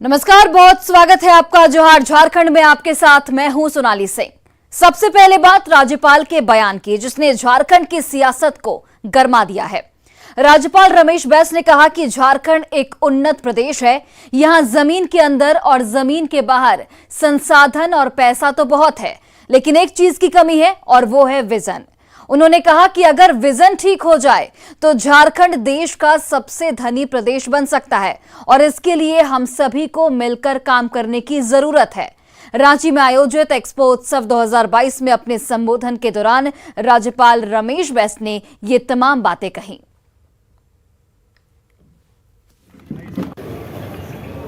नमस्कार, बहुत स्वागत है आपका जोहार झारखंड में। आपके साथ मैं हूं सोनाली सिंह। सबसे पहले बात राज्यपाल के बयान की, जिसने झारखंड की सियासत को गरमा दिया है। राज्यपाल रमेश बैस ने कहा कि झारखंड एक उन्नत प्रदेश है। यहां जमीन के अंदर और जमीन के बाहर संसाधन और पैसा तो बहुत है, लेकिन एक चीज की कमी है और वो है विजन। उन्होंने कहा कि अगर विजन ठीक हो जाए तो झारखंड देश का सबसे धनी प्रदेश बन सकता है और इसके लिए हम सभी को मिलकर काम करने की जरूरत है। रांची में आयोजित एक्सपो उत्सव 2022 में अपने संबोधन के दौरान राज्यपाल रमेश बैस ने ये तमाम बातें कही।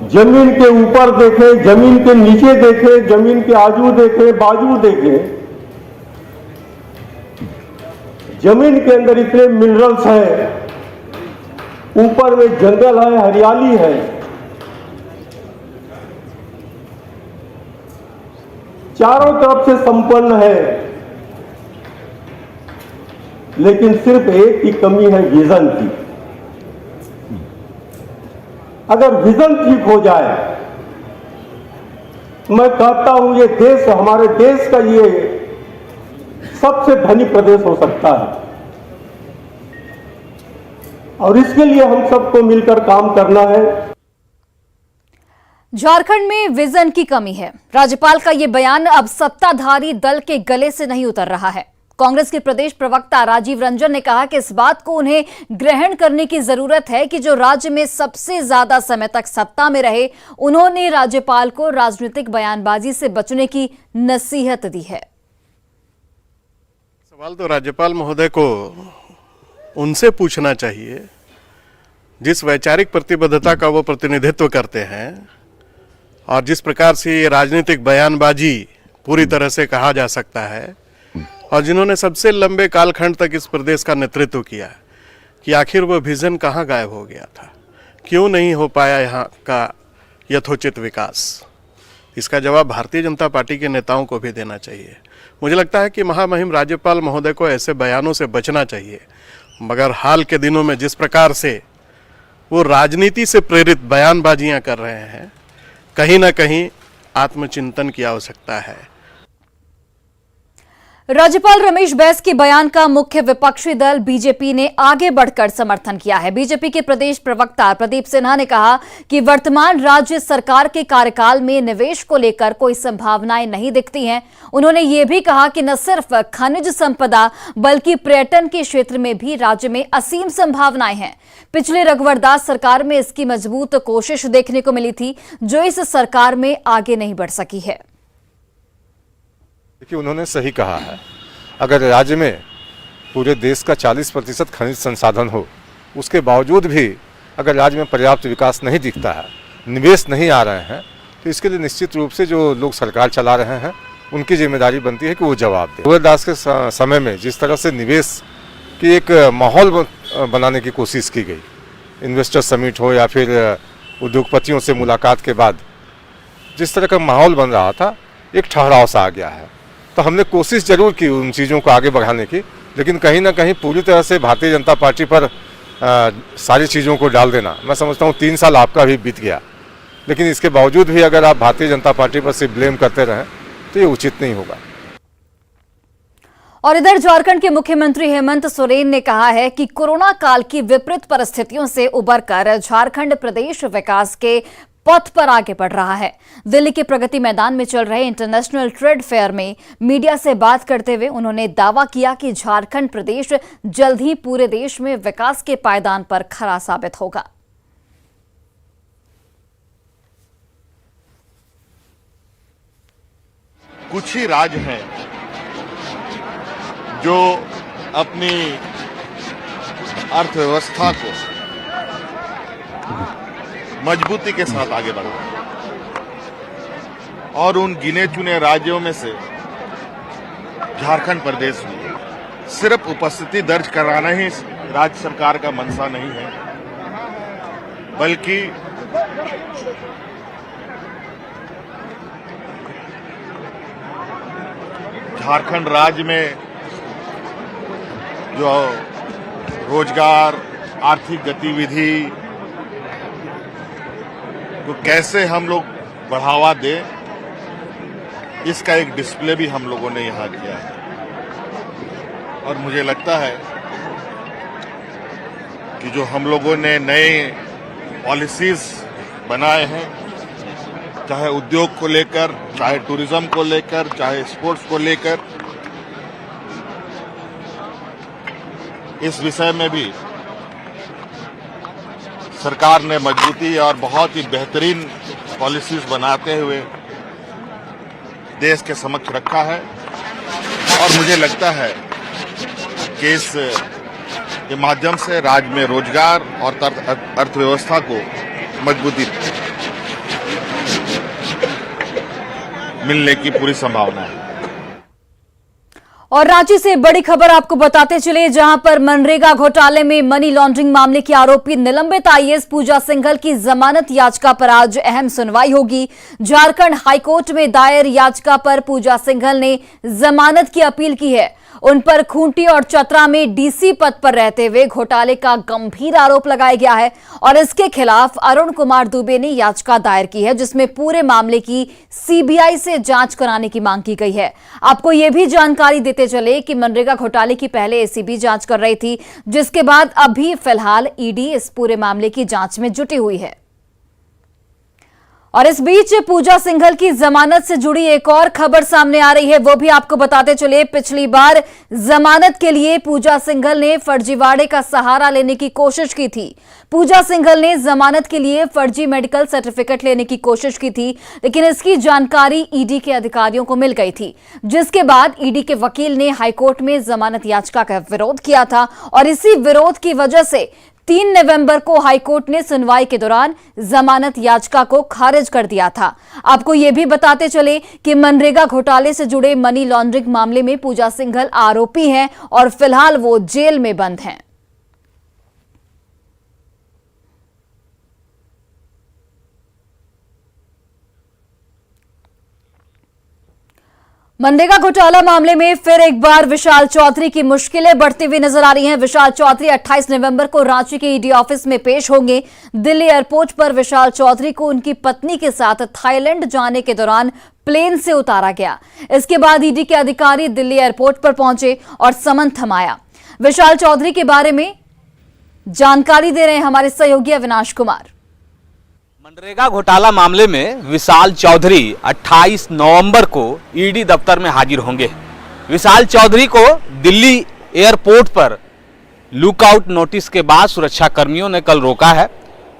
जमीन के ऊपर देखे, जमीन के नीचे देखे, जमीन के आजू देखे, बाजू देखे, जमीन के अंदर इतने मिनरल्स हैं, ऊपर में जंगल है, हरियाली है। चारों तरफ से संपन्न है, लेकिन सिर्फ एक की कमी है, विजन की। अगर विजन ठीक हो जाए, मैं कहता हूं ये देश, हमारे देश का ये सबसे धनी प्रदेश हो सकता है। और इसके लिए हम सबको मिलकर काम करना है। झारखंड में विजन की कमी है। राज्यपाल का यह बयान अब सत्ताधारी दल के गले से नहीं उतर रहा है। कांग्रेस के प्रदेश प्रवक्ता राजीव रंजन ने कहा कि इस बात को उन्हें ग्रहण करने की जरूरत है कि जो राज्य में सबसे ज्यादा समय तक सत्ता में रहे, उन्होंने राज्यपाल को राजनीतिक बयानबाजी से बचने की नसीहत दी है। सवाल तो राज्यपाल महोदय को उनसे पूछना चाहिए जिस वैचारिक प्रतिबद्धता का वो प्रतिनिधित्व करते हैं और जिस प्रकार से ये राजनीतिक बयानबाजी पूरी तरह से कहा जा सकता है, और जिन्होंने सबसे लंबे कालखंड तक इस प्रदेश का नेतृत्व किया, कि आखिर वो विजन कहाँ गायब हो गया था, क्यों नहीं हो पाया यहाँ का यथोचित विकास। इसका जवाब भारतीय जनता पार्टी के नेताओं को भी देना चाहिए। मुझे लगता है कि महामहिम राज्यपाल महोदय को ऐसे बयानों से बचना चाहिए, मगर हाल के दिनों में जिस प्रकार से वो राजनीति से प्रेरित बयानबाजियां कर रहे हैं, कहीं ना कहीं आत्मचिंतन की आवश्यकता है। राज्यपाल रमेश बैस के बयान का मुख्य विपक्षी दल बीजेपी ने आगे बढ़कर समर्थन किया है। बीजेपी के प्रदेश प्रवक्ता प्रदीप सिन्हा ने कहा कि वर्तमान राज्य सरकार के कार्यकाल में निवेश को लेकर कोई संभावनाएं नहीं दिखती हैं। उन्होंने ये भी कहा कि न सिर्फ खनिज संपदा बल्कि पर्यटन के क्षेत्र में भी राज्य में असीम संभावनाएं हैं। पिछले रघुवर दास सरकार में इसकी मजबूत कोशिश देखने को मिली थी, जो इस सरकार में आगे नहीं बढ़ सकी है। देखिए, उन्होंने सही कहा है। अगर राज्य में पूरे देश का 40% खनिज संसाधन हो, उसके बावजूद भी अगर राज्य में पर्याप्त विकास नहीं दिखता है, निवेश नहीं आ रहे हैं, तो इसके लिए निश्चित रूप से जो लोग सरकार चला रहे हैं उनकी जिम्मेदारी बनती है कि वो जवाब दें। रघुवर दास के समय में जिस तरह से निवेश की एक माहौल बनाने की कोशिश की गई, इन्वेस्टर समिट हो या फिर उद्योगपतियों से मुलाकात के बाद जिस तरह का माहौल बन रहा था, एक ठहराव सा आ गया है। तो हमने कोशिश जरूर की उन चीज़ों को आगे बढ़ाने की, लेकिन कहीं ना कहीं पूरी तरह से भारतीय जनता पार्टी पर सारी चीज़ों को डाल देना, मैं समझता हूँ 3 साल आपका भी बीत गया, लेकिन इसके बावजूद भी अगर आप भारतीय जनता पार्टी पर से ब्लेम करते रहें तो ये उचित नहीं होगा। और इधर झारखंड के मुख्यमंत्री हेमंत सोरेन ने कहा है कि कोरोना काल की विपरीत परिस्थितियों से उबरकर झारखंड प्रदेश विकास के पथ पर आगे बढ़ रहा है। दिल्ली के प्रगति मैदान में चल रहे इंटरनेशनल ट्रेड फेयर में मीडिया से बात करते हुए उन्होंने दावा किया कि झारखंड प्रदेश जल्द ही पूरे देश में विकास के पायदान पर खरा साबित होगा। कुछ ही राज्य हैं जो अपनी अर्थव्यवस्था को मजबूती के साथ आगे बढ़ रहे हैं, और उन गिने चुने राज्यों में से झारखंड प्रदेश भी सिर्फ उपस्थिति दर्ज कराना ही राज्य सरकार का मंशा नहीं है, बल्कि झारखंड राज्य में जो रोजगार, आर्थिक गतिविधि को कैसे हम लोग बढ़ावा दें, इसका एक डिस्प्ले भी हम लोगों ने यहाँ किया है। और मुझे लगता है कि जो हम लोगों ने नए पॉलिसीज बनाए हैं, चाहे उद्योग को लेकर, चाहे टूरिज्म को लेकर, चाहे स्पोर्ट्स को लेकर, इस विषय में भी सरकार ने मजबूती और बहुत ही बेहतरीन पॉलिसीज बनाते हुए देश के समक्ष रखा है। और मुझे लगता है कि इस के माध्यम से राज्य में रोजगार और अर्थव्यवस्था को मजबूती मिलने की पूरी संभावना है। और रांची से बड़ी खबर आपको बताते चले, जहां पर मनरेगा घोटाले में मनी लॉन्ड्रिंग मामले की आरोपी निलंबित आईएएस पूजा सिंघल की जमानत याचिका पर आज अहम सुनवाई होगी। झारखंड हाईकोर्ट में दायर याचिका पर पूजा सिंघल ने जमानत की अपील की है। उन पर खूंटी और चतरा में डीसी पद पर रहते हुए घोटाले का गंभीर आरोप लगाया गया है और इसके खिलाफ अरुण कुमार दुबे ने याचिका दायर की है, जिसमें पूरे मामले की सीबीआई से जांच कराने की मांग की गई है। आपको यह भी जानकारी देते चले कि मनरेगा घोटाले की पहले एसीबी जांच कर रही थी, जिसके बाद अभी फिलहाल ईडी इस पूरे मामले की जांच में जुटी हुई है। और इस बीच पूजा सिंघल की जमानत से जुड़ी एक और खबर सामने आ रही है, वो भी आपको बताते चले। पिछली बार जमानत के लिए पूजा सिंघल ने फर्जीवाड़े का सहारा लेने की कोशिश की थी। पूजा सिंघल ने जमानत के लिए फर्जी मेडिकल सर्टिफिकेट लेने की कोशिश की थी, लेकिन इसकी जानकारी ईडी के अधिकारियों को मिल गई थी, जिसके बाद ईडी के वकील ने हाईकोर्ट में जमानत याचिका का विरोध किया था और इसी विरोध की वजह से 3 नवंबर को हाईकोर्ट ने सुनवाई के दौरान जमानत याचिका को खारिज कर दिया था। आपको यह भी बताते चले कि मनरेगा घोटाले से जुड़े मनी लॉन्ड्रिंग मामले में पूजा सिंघल आरोपी हैं और फिलहाल वो जेल में बंद हैं। मनरेगा घोटाला मामले में फिर एक बार विशाल चौधरी की मुश्किलें बढ़ती हुई नजर आ रही हैं। विशाल चौधरी 28 नवंबर को रांची के ईडी ऑफिस में पेश होंगे। दिल्ली एयरपोर्ट पर विशाल चौधरी को उनकी पत्नी के साथ थाईलैंड जाने के दौरान प्लेन से उतारा गया। इसके बाद ईडी के अधिकारी दिल्ली एयरपोर्ट पर पहुंचे और समन थमाया। विशाल चौधरी के बारे में जानकारी दे रहे हैं हमारे सहयोगी अविनाश कुमार। मनरेगा घोटाला मामले में विशाल चौधरी 28 नवंबर को ईडी दफ्तर में हाजिर होंगे। विशाल चौधरी को दिल्ली एयरपोर्ट पर लुकआउट नोटिस के बाद सुरक्षा कर्मियों ने कल रोका है।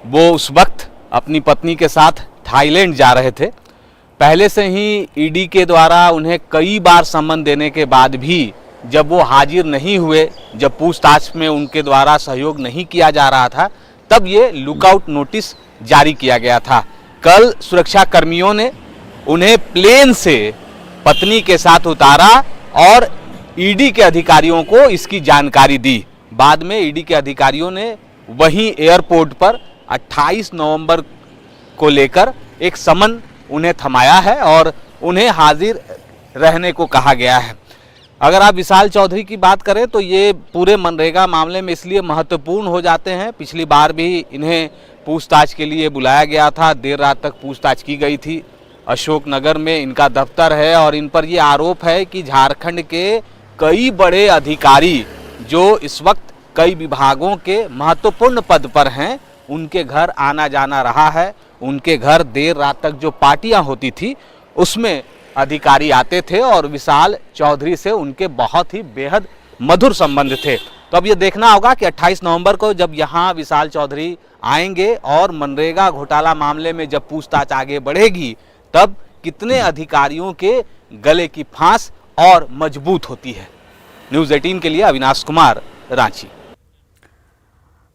वो उस वक्त अपनी पत्नी के साथ थाईलैंड जा रहे थे। पहले से ही ईडी के द्वारा उन्हें कई बार सम्मन देने के बाद भी जब वो हाजिर नहीं हुए, जब पूछताछ में उनके द्वारा सहयोग नहीं किया जा रहा था, तब ये लुकआउट नोटिस जारी किया गया था। कल सुरक्षा कर्मियों ने उन्हें प्लेन से पत्नी के साथ उतारा और ईडी के अधिकारियों को इसकी जानकारी दी। बाद में ईडी के अधिकारियों ने वहीं एयरपोर्ट पर 28 नवंबर को लेकर एक समन उन्हें थमाया है और उन्हें हाजिर रहने को कहा गया है। अगर आप विशाल चौधरी की बात करें तो ये पूरे मनरेगा मामले में इसलिए महत्वपूर्ण हो जाते हैं। पिछली बार भी इन्हें पूछताछ के लिए बुलाया गया था, देर रात तक पूछताछ की गई थी। अशोकनगर में इनका दफ्तर है और इन पर ये आरोप है कि झारखंड के कई बड़े अधिकारी जो इस वक्त कई विभागों के महत्वपूर्ण पद पर हैं, उनके घर आना जाना रहा है। उनके घर देर रात तक जो पार्टियां होती थी उसमें अधिकारी आते थे और विशाल चौधरी से उनके बहुत ही बेहद मधुर संबंध थे। तो अब ये देखना होगा कि 28 नवंबर को जब यहाँ विशाल चौधरी आएंगे और मनरेगा घोटाला मामले में जब पूछताछ आगे बढ़ेगी, तब कितने अधिकारियों के गले की फांस और मजबूत होती है। न्यूज़ 18 के लिए अविनाश कुमार, रांची।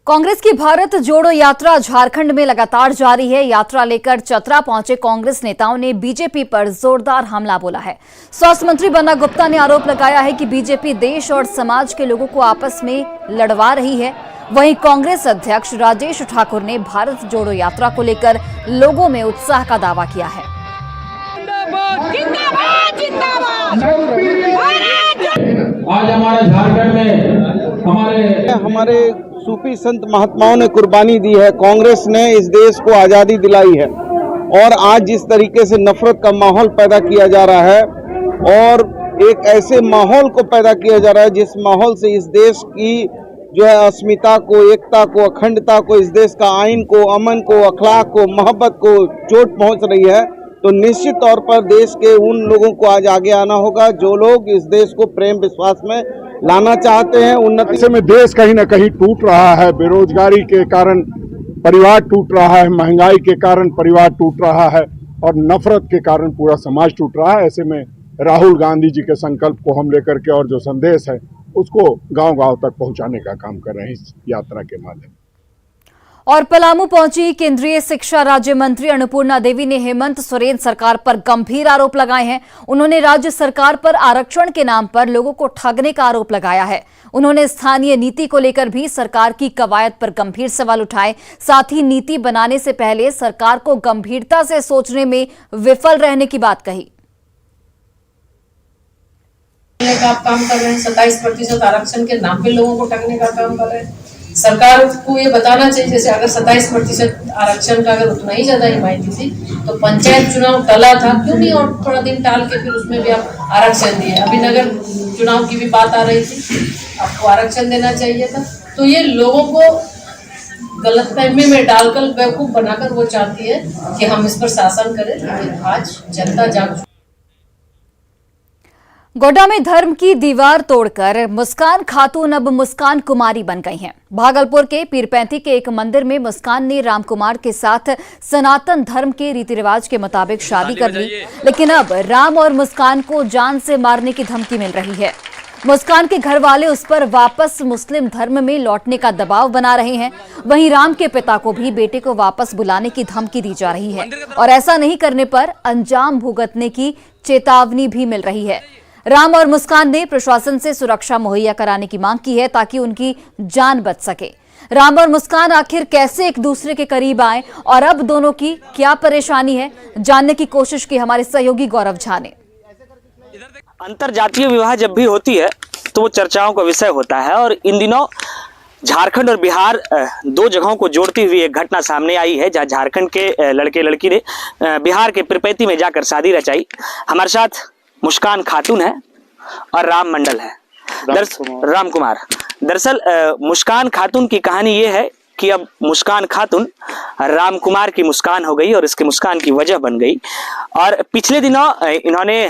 कांग्रेस की भारत जोड़ो यात्रा झारखंड में लगातार जारी है। यात्रा लेकर चतरा पहुंचे कांग्रेस नेताओं ने बीजेपी पर जोरदार हमला बोला है। स्वास्थ्य मंत्री बन्ना गुप्ता ने आरोप लगाया है कि बीजेपी देश और समाज के लोगों को आपस में लड़वा रही है। वहीं कांग्रेस अध्यक्ष राजेश ठाकुर ने भारत जोड़ो यात्रा को लेकर लोगों में उत्साह का दावा किया है। आज हमारे झारखंड में हमारे सूफी संत महात्माओं ने कुर्बानी दी है, कांग्रेस ने इस देश को आज़ादी दिलाई है, और आज जिस तरीके से नफरत का माहौल पैदा किया जा रहा है और एक ऐसे माहौल को पैदा किया जा रहा है जिस माहौल से इस देश की जो है अस्मिता को, एकता को, अखंडता को, इस देश का आइन को, अमन को, अखलाक को, मोहब्बत को चोट पहुंच रही है, तो निश्चित तौर पर देश के उन लोगों को आज आगे आना होगा जो लोग इस देश को प्रेम विश्वास में लाना चाहते हैं। उन्नति ऐसे में देश कहीं ना कहीं टूट रहा है, बेरोजगारी के कारण परिवार टूट रहा है, महंगाई के कारण परिवार टूट रहा है और नफरत के कारण पूरा समाज टूट रहा है। ऐसे में राहुल गांधी जी के संकल्प को हम लेकर के और जो संदेश है उसको गांव-गांव तक पहुंचाने का काम कर रहे हैं इस यात्रा के माध्यम। और पलामू पहुंची केंद्रीय शिक्षा राज्य मंत्री अन्नपूर्णा देवी ने हेमंत सोरेन सरकार पर गंभीर आरोप लगाए हैं। उन्होंने राज्य सरकार पर आरक्षण के नाम पर लोगों को ठगने का आरोप लगाया है। उन्होंने स्थानीय नीति को लेकर भी सरकार की कवायद पर गंभीर सवाल उठाए। साथ ही नीति बनाने से पहले सरकार को गंभीरता से सोचने में विफल रहने की बात कही। आप काम कर रहे हैं, 27% आरक्षण के नाम पे लोगों को ठगने का काम कर रहे हैं। सरकार को ये बताना चाहिए, जैसे अगर 27% आरक्षण का अगर उतना ही ज्यादा हिमायती थी तो पंचायत चुनाव टला था, क्यों नहीं और थोड़ा दिन टाल के फिर उसमें भी आप आरक्षण दिए। अभी नगर चुनाव की भी बात आ रही थी, आपको आरक्षण देना चाहिए था। तो ये लोगों को गलतफहमी में डालकर बेवकूफ बनाकर वो चाहती है कि हम इस पर शासन करें, लेकिन आज जनता जाग। गोड्डा में धर्म की दीवार तोड़कर मुस्कान खातून अब मुस्कान कुमारी बन गई हैं। भागलपुर के पीरपैंती के एक मंदिर में मुस्कान ने राम कुमार के साथ सनातन धर्म के रीति रिवाज के मुताबिक शादी कर ली, लेकिन अब राम और मुस्कान को जान से मारने की धमकी मिल रही है। मुस्कान के घर वाले उस पर वापस मुस्लिम धर्म में लौटने का दबाव बना रहे हैं। वहीं राम के पिता को भी बेटे को वापस बुलाने की धमकी दी जा रही है और ऐसा नहीं करने पर अंजाम भुगतने की चेतावनी भी मिल रही है। राम और मुस्कान ने प्रशासन से सुरक्षा मुहैया कराने की मांग की है ताकि उनकी जान बच सके। राम और मुस्कान आखिर कैसे एक दूसरे के करीब आए और अब दोनों की क्या परेशानी है, जानने की कोशिश की हमारे सहयोगी गौरव झा ने। अंतरजातीय विवाह जब भी होती है तो वो चर्चाओं का विषय होता है और इन दिनों झारखंड और बिहार दो जगहों को जोड़ती हुई एक घटना सामने आई है, जहां झारखंड के लड़के लड़की ने बिहार के पीरपैंती में जाकर शादी रचाई। हमारे साथ मुस्कान खातून है और राम मंडल है, राम कुमार। दरअसल मुस्कान खातून की कहानी ये है कि अब मुस्कान खातून राम कुमार की मुस्कान हो गई और इसके मुस्कान की वजह बन गई। और पिछले दिनों इन्होंने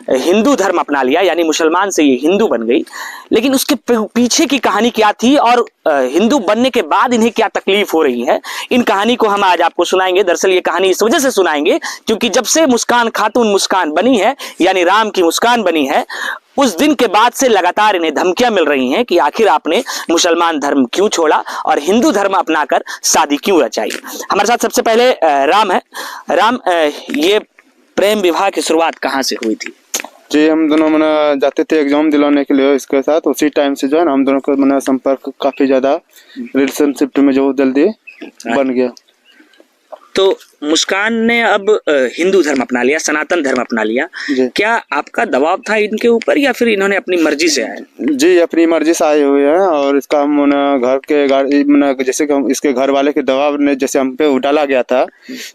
हिंदू धर्म अपना लिया, यानी मुसलमान से ये हिंदू बन गई। लेकिन उसके पीछे की कहानी क्या थी और हिंदू बनने के बाद इन्हें क्या तकलीफ हो रही है, इन कहानी को हम आज आपको सुनाएंगे। दरअसल ये कहानी इस वजह से सुनाएंगे क्योंकि जब से मुस्कान खातून मुस्कान बनी है, यानी राम की मुस्कान बनी है, उस दिन के बाद से लगातार इन्हें धमकियां मिल रही हैं कि आखिर आपने मुसलमान धर्म क्यों छोड़ा और हिंदू धर्म अपनाकर शादी क्यों रचाई। हमारे साथ सबसे पहले राम है। राम, ये प्रेम विवाह की शुरुआत कहाँ से हुई थी? जी, हम दोनों मना जाते थे एग्जाम दिलाने के लिए इसके साथ। उसी टाइम से जो है ना हम दोनों का मना संपर्क काफी ज्यादा रिलेशनशिप में जो जल्दी बन गया। तो मुस्कान ने अब हिंदू धर्म अपना लिया, सनातन धर्म अपना लिया। क्या आपका दबाव था इनके ऊपर या फिर इन्होंने अपनी मर्जी से आए? जी, अपनी मर्जी से आए हुए हैं और इसका हम घर के जैसे कि हम इसके घर वाले के दबाव ने जैसे हम पे डाला गया था,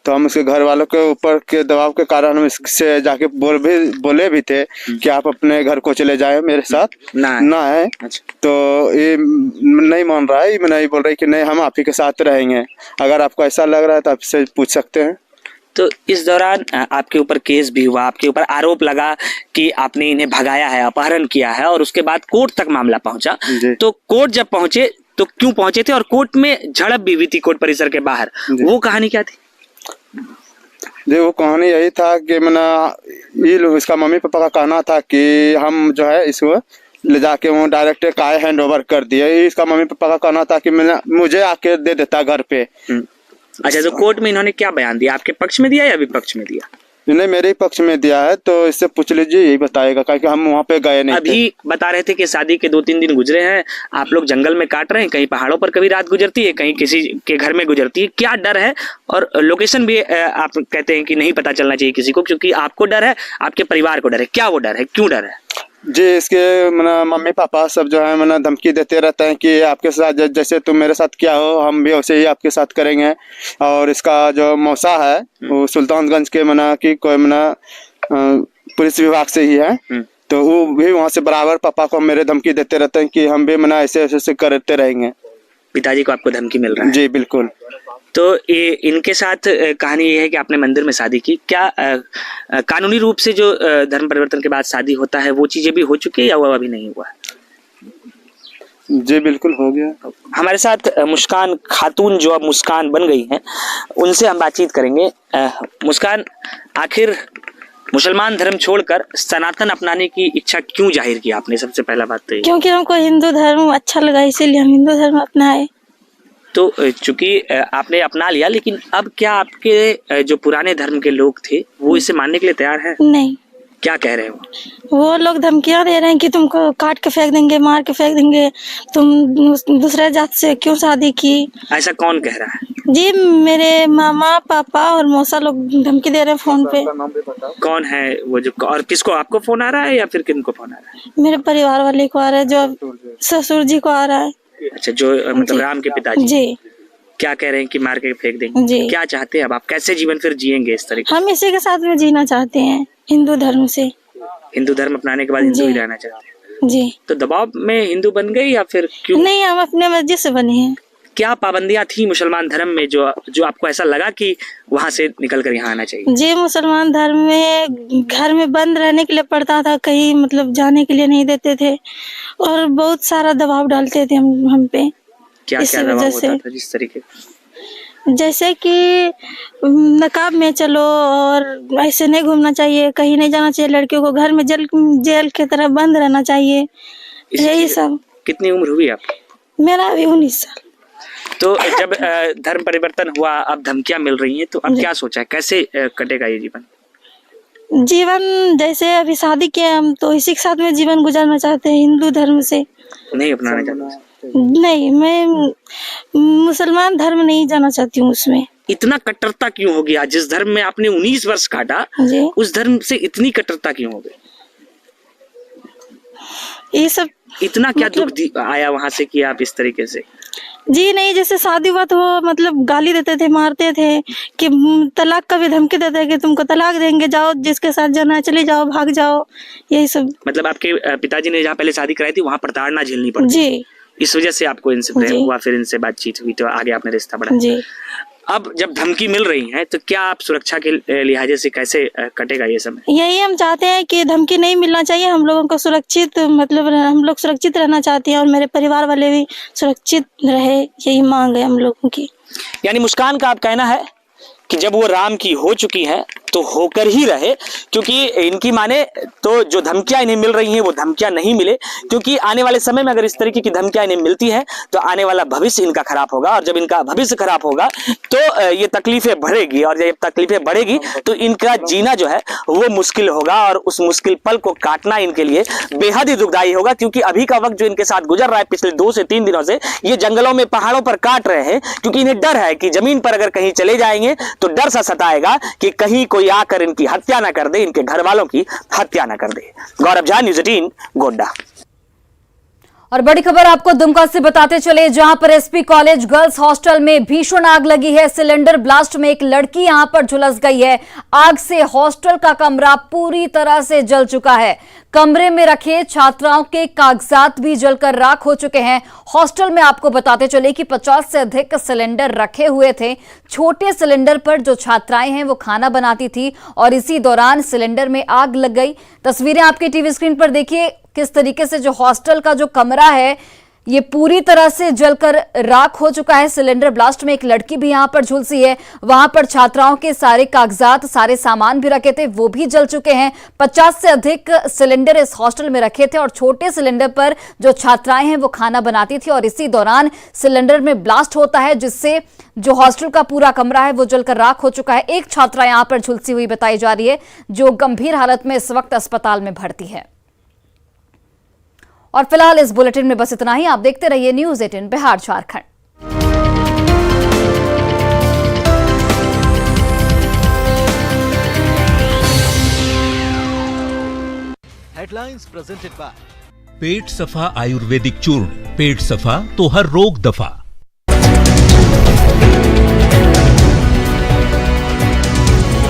तो हम इसके घर वालों के ऊपर के दबाव के कारण हम इससे जाके बोले भी थे कि आप अपने घर को चले जाए, मेरे साथ ना है। तो ये नहीं मान रहा है, नहीं बोल रही कि नहीं हम आप ही के साथ रहेंगे। अगर आपको ऐसा लग रहा है तो आपसे पूछ सकते हैं। तो इस दौरान आपके ऊपर केस भी हुआ, आपके ऊपर आरोप लगा कि आपने इन्हें भगाया है, अपहरण किया है और उसके बाद कोर्ट तक मामला पहुंचा। तो कोर्ट जब पहुंचे तो क्यों पहुंचे थे और कोर्ट में झड़प भी हुई थी कोर्ट परिसर के बाहर, वो कहानी क्या थी? जी, वो कहानी यही था कि ये इसका मम्मी पापा का कहना था कि हम जो है इसको ले जाके वो डायरेक्ट काय हैंड ओवर कर दिया। इसका मम्मी पापा का कहना था कि मुझे आके दे देता घर पे। अच्छा, तो कोर्ट में इन्होंने क्या बयान दिया, आपके पक्ष में दिया या विपक्ष में दिया? इन्हें मेरे ही पक्ष में दिया है, तो इससे पूछ लीजिए, यही बताएगा क्योंकि हम वहाँ पे गए नहीं। अभी बता रहे थे कि शादी के 2-3 दिन गुजरे हैं, आप लोग जंगल में काट रहे हैं, कहीं पहाड़ों पर कभी रात गुजरती है, कहीं किसी के घर में गुजरती है, क्या डर है? और लोकेशन भी आप कहते हैं कि नहीं पता चलना चाहिए किसी को, क्योंकि आपको डर है, आपके परिवार को डर है। क्या वो डर है, क्यों डर है? जी, इसके मना मम्मी पापा सब जो है मना धमकी देते रहते हैं कि आपके साथ जैसे तुम मेरे साथ किया हो हम भी वैसे ही आपके साथ करेंगे। और इसका जो मौसा है वो सुल्तानगंज के मना की कोई मना पुलिस विभाग से ही है, तो वो भी वहाँ से बराबर पापा को मेरे धमकी देते रहते हैं कि हम भी मना ऐसे ऐसे करते रहेंगे। पिताजी को आपको धमकी मिल रहा है? जी बिल्कुल। तो ये इनके साथ कहानी ये है कि आपने मंदिर में शादी की, क्या कानूनी रूप से जो धर्म परिवर्तन के बाद शादी होता है वो चीजें भी हो चुकी है या वो अभी नहीं हुआ? जी बिल्कुल हो गया। हमारे साथ मुस्कान खातून जो अब मुस्कान बन गई हैं, उनसे हम बातचीत करेंगे। मुस्कान, आखिर मुसलमान धर्म छोड़कर सनातन अपनाने की इच्छा क्यों जाहिर की आपने? सबसे पहला बात तो ये। क्योंकि हमको हिंदू धर्म अच्छा लगा, इसीलिए हम हिंदू धर्म अपनाए। तो चूंकि आपने अपना लिया, लेकिन अब क्या आपके जो पुराने धर्म के लोग थे वो इसे मानने के लिए तैयार है? नहीं। क्या कह रहे हो? वो लोग धमकियां दे रहे हैं कि तुमको काट के फेंक देंगे, मार के फेंक देंगे, तुम दूसरे जात से क्यों शादी की। ऐसा कौन कह रहा है? जी, मेरे मामा पापा और मौसा लोग धमकी दे रहे हैं फोन पे। कौन है वो जो, और किसको, आपको फोन आ रहा है या फिर किनको फोन आ रहा है? मेरे परिवार वाले को आ रहा है, जो ससुर जी को आ रहा है। अच्छा, जो मतलब राम के पिताजी जी। क्या कह रहे हैं कि मार के फेंक देंगे? जी। क्या चाहते हैं अब आप? कैसे जीवन फिर जिएंगे इस तरीके? हम इसी के साथ में जीना चाहते हैं, हिंदू धर्म से। हिंदू धर्म अपनाने के बाद हिंदू ही रहना चाहते हैं? जी। तो दबाव में हिंदू बन गए या फिर क्यों? नहीं, हम अपने मर्जी से बने हैं। क्या पाबंदियां थी मुसलमान धर्म में जो आपको ऐसा लगा कि वहां से निकल कर यहाँ आना चाहिए? जी, मुसलमान धर्म में घर में बंद रहने के लिए पड़ता था, कहीं मतलब जाने के लिए नहीं देते थे और बहुत सारा दबाव डालते थे हम पे। क्या क्या दबाव होता था जिस तरीके? जैसे कि नकाब में चलो और ऐसे नहीं घूमना चाहिए, कहीं नहीं जाना चाहिए, लड़कियों को घर में जेल की तरह बंद रहना चाहिए, यही सब। कितनी उम्र हुई आप? मेरा अभी 19 साल। तो जब धर्म परिवर्तन हुआ, अब धमकियां मिल रही हैं, तो अब क्या सोचा है, कैसे कटेगा ये जीवन? जीवन जैसे अभी शादी किए हम, तो इसी के साथ में जीवन गुजारना चाहते हैं, हिंदू धर्म से नहीं अपनाना चाहते? नहीं, मैं मुसलमान धर्म नहीं जाना चाहती हूँ उसमें। इतना कट्टरता क्यों हो गया? जिस धर्म में आपने 19 वर्ष काटा, उस धर्म से इतनी कट्टरता क्यों हो गई? ये सब इतना क्या दुख आया वहां से कि आप इस तरीके से? जी नहीं, जैसे शादी हुआ तो मतलब गाली देते थे, मारते थे, कि तलाक का भी धमकी देते थे कि तुमको तलाक देंगे, जाओ जिसके साथ जाना है चले जाओ, भाग जाओ, यही सब। मतलब आपके पिताजी ने जहाँ पहले शादी कराई थी वहाँ प्रताड़ना झेलनी पड़ी? जी। इस वजह से आपको इनसे प्रेम हुआ, फिर इनसे बातचीत हुई, तो आगे आपने रिश्ता बढ़ाया। जी। अब जब धमकी मिल रही है तो क्या आप सुरक्षा के लिहाजे से कैसे कटेगा ये समय? यही हम चाहते हैं कि धमकी नहीं मिलना चाहिए, हम लोगों को सुरक्षित, मतलब हम लोग सुरक्षित रहना चाहते हैं और मेरे परिवार वाले भी सुरक्षित रहे, यही मांग है हम लोगों की। यानी मुस्कान का आप कहना है कि जब वो राम की हो चुकी है तो होकर ही रहे, क्योंकि इनकी माने तो जो धमकियां इन्हें मिल रही हैं वो धमकियां नहीं मिले, क्योंकि आने वाले समय में अगर इस तरीके की धमकियां इन्हें मिलती हैं तो आने वाला भविष्य इनका खराब होगा, और जब इनका भविष्य खराब होगा तो ये तकलीफें बढ़ेगी, और जब तकलीफें बढ़ेगी तो इनका जीना जो है वो मुश्किल होगा, और उस मुश्किल पल को काटना इनके लिए बेहद ही दुखदायी होगा। क्योंकि अभी का वक्त जो इनके साथ गुजर रहा है, पिछले 2 से 3 दिनों से ये जंगलों में, पहाड़ों पर काट रहे हैं, क्योंकि इन्हें डर है कि जमीन पर अगर कहीं चले जाएंगे तो डर सा सताएगा कि कहीं कोई आकर इनकी हत्या ना कर दे, इनके घर वालों की हत्या ना कर दे। गौरव झा, न्यूज़ 18 गोड्डा। और बड़ी खबर आपको दुमका से बताते चले, जहां पर एसपी कॉलेज गर्ल्स हॉस्टल में भीषण आग लगी है। सिलेंडर ब्लास्ट में एक लड़की यहां पर झुलस गई है। आग से हॉस्टल का कमरा पूरी तरह से जल चुका है। कमरे में रखे छात्राओं के कागजात भी जलकर राख हो चुके हैं। हॉस्टल में आपको बताते चले कि 50 से अधिक सिलेंडर रखे हुए थे। छोटे सिलेंडर पर जो छात्राएं हैं वो खाना बनाती थी और इसी दौरान सिलेंडर में आग लग गई। तस्वीरें आपके टीवी स्क्रीन पर देखिए किस तरीके से जो हॉस्टल का जो कमरा है ये पूरी तरह से जलकर राख हो चुका है। सिलेंडर ब्लास्ट में एक लड़की भी यहां पर झुलसी है। वहां पर छात्राओं के सारे कागजात, सारे सामान भी रखे थे, वो भी जल चुके हैं। 50 से अधिक सिलेंडर इस हॉस्टल में रखे थे और छोटे सिलेंडर पर जो छात्राएं हैं वो खाना बनाती थी और इसी दौरान सिलेंडर में ब्लास्ट होता है, जिससे जो हॉस्टल का पूरा कमरा है वो जलकर राख हो चुका है। एक छात्रा यहां पर झुलसी हुई बताई जा रही है, जो गंभीर हालत में इस वक्त अस्पताल में भर्ती है। और फिलहाल इस बुलेटिन में बस इतना ही। आप देखते रहिए news 18 Bihar Jharkhand. Headlines presented by Pet Safa ayurvedic चूर्ण, पेट सफा तो हर रोग दफा।